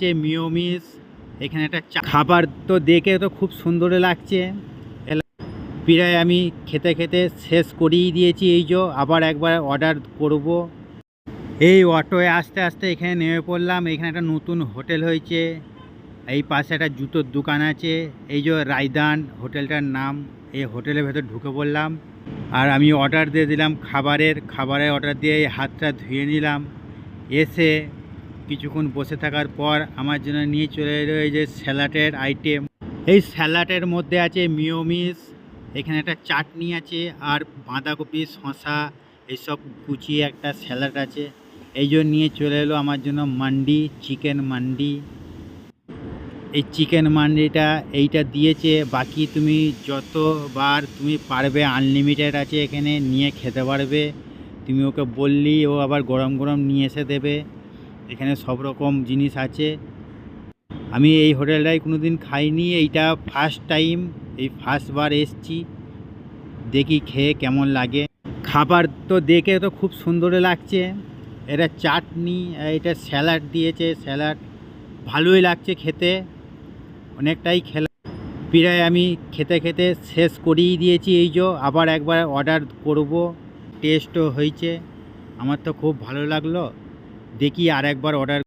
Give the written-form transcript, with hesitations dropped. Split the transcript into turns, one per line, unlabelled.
আছে মিওমিস। এখানে একটা খাবার তো দেখে তো খুব সুন্দর লাগছে। প্রায় আমি খেতে খেতে শেষ করেই দিয়েছি। এই যে আবার একবার অর্ডার করব। এই অটোয় আস্তে আস্তে এখানে নেমে পড়লাম। এখানে একটা নতুন হোটেল হয়েছে। এই পাশে একটা জুতোর দোকান আছে। এই যে রায়দান হোটেলটার নাম। এই হোটেলের ভেতর ঢুকে পড়লাম। আর আমি অর্ডার দিয়ে দিলাম খাবারের অর্ডার দিয়ে হাতটা ধুয়ে নিলাম। এসে কিছুক্ষণ বসে থাকার পর আমার জন্য নিয়ে চলে এলো এই যে স্যালাডের আইটেম। এই স্যালাডের মধ্যে আছে মিওমিস, এখানে একটা চাটনি আছে, আর বাঁধাকপি শসা এইসব কুচিয়ে একটা স্যালাড আছে। এই জন্য নিয়ে চলে এলো আমার জন্য মান্ডি, চিকেন মান্ডি। এই চিকেন মান্ডিটা এইটা দিয়েছে। বাকি তুমি যতবার তুমি পারবে আনলিমিটেড আছে, এখানে নিয়ে খেতে পারবে। তুমি ওকে বললি ও আবার গরম গরম নিয়ে এসে দেবে। এখানে সব রকম জিনিস আছে। আমি এই হোটেলটায় কোনো দিন খাইনি, এইটা ফার্স্ট টাইম, এই ফার্স্টবার এসছি। দেখি খেয়ে কেমন লাগে। খাবার তো দেখে তো খুব সুন্দর লাগছে। এটা চাটনি, এটা স্যালাড দিয়েছে। স্যালাড ভালোই লাগছে খেতে, অনেকটাই খেলাম। প্রায় আমি খেতে খেতে শেষ করেই দিয়েছি। এই যে আবার একবার অর্ডার করব। টেস্টও হয়েছে, আমার তো খুব ভালো লাগলো। দেখি আর একবার অর্ডার